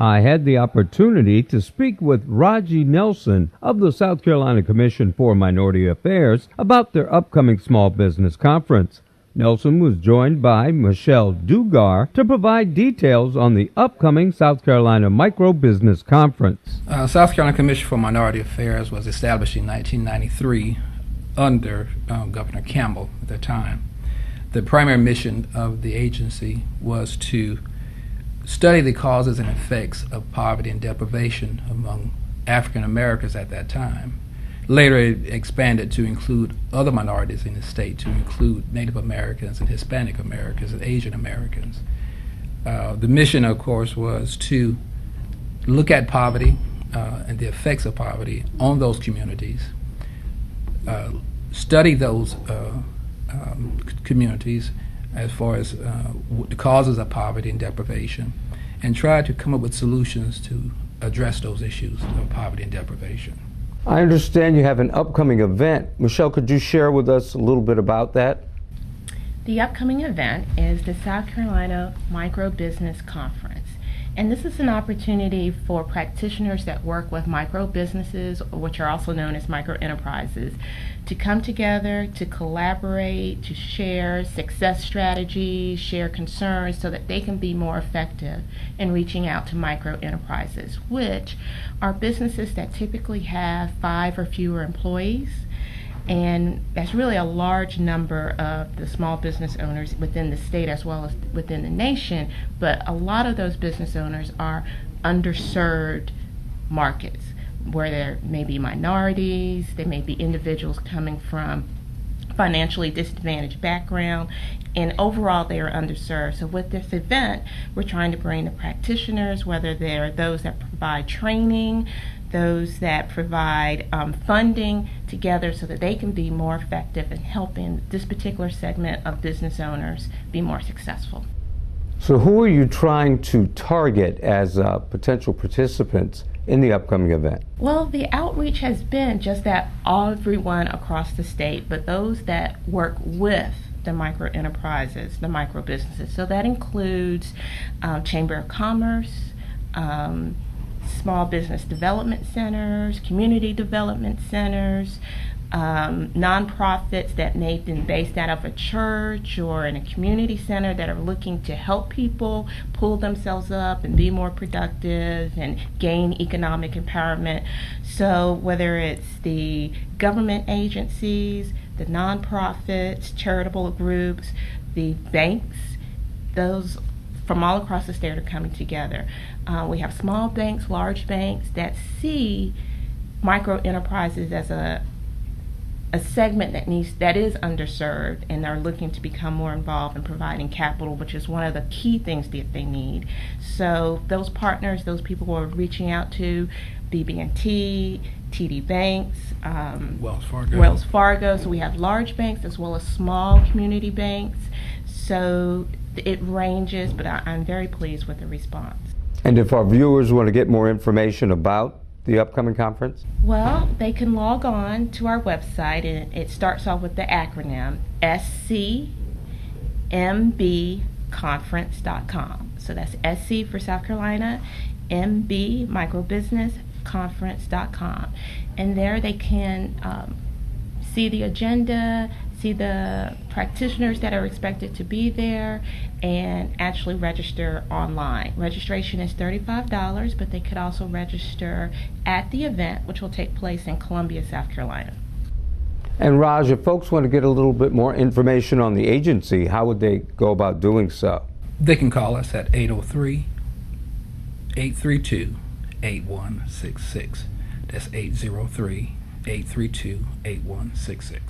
I had the opportunity to speak with Raji Nelson of the South Carolina Commission for Minority Affairs about their upcoming small business conference. Nelson was joined by Michelle Dugar to provide details on the upcoming South Carolina Micro Business Conference. South Carolina Commission for Minority Affairs was established in 1993 under Governor Campbell at the time. The primary mission of the agency was to study the causes and effects of poverty and deprivation among African Americans at that time. Later, it expanded to include other minorities in the state, to include Native Americans and Hispanic Americans and Asian Americans. The mission, of course, was to look at poverty and the effects of poverty on those communities, study those communities as far as the causes of poverty and deprivation, and try to come up with solutions to address those issues of poverty and deprivation. I understand you have an upcoming event. Michelle, could you share with us a little bit about that? The upcoming event is the South Carolina Micro Business Conference. And this is an opportunity for practitioners that work with micro businesses, which are also known as micro enterprises, to come together, to collaborate, to share success strategies, share concerns so that they can be more effective in reaching out to micro enterprises, which are businesses that typically have 5 or fewer employees. And that's really a large number of the small business owners within the state as well as within the nation, but a lot of those business owners are underserved markets where there may be minorities, there may be individuals coming from financially disadvantaged background, and overall they are underserved. So with this event, we're trying to bring the practitioners, whether they're those that provide training, those that provide funding, together so that they can be more effective in helping this particular segment of business owners be more successful. So who are you trying to target as potential participants in the upcoming event? Well, the outreach has been just that everyone across the state, but those that work with the micro enterprises, the micro businesses. So that includes Chamber of Commerce, small business development centers, community development centers, nonprofits that may have been based out of a church or in a community center that are looking to help people pull themselves up and be more productive and gain economic empowerment. So whether it's the government agencies, the nonprofits, charitable groups, the banks, those from all across the state are coming together. We have small banks, large banks that see micro enterprises as a segment that is underserved, and are looking to become more involved in providing capital, which is one of the key things that they need. So those partners, those people who are reaching out to BB&T, TD Banks, Wells Fargo. So we have large banks as well as small community banks. So it ranges, but I'm very pleased with the response. And if our viewers want to get more information about the upcoming conference? Well, they can log on to our website, and it starts off with the acronym scmbconference.com. So that's SC for South Carolina, MB microbusinessconference.com. And there they can see the agenda, see the practitioners that are expected to be there, and actually register online. Registration is $35, but they could also register at the event, which will take place in Columbia, South Carolina. And Raj, if folks want to get a little bit more information on the agency, how would they go about doing so? They can call us at 803-832-8166. That's 803-832-8166.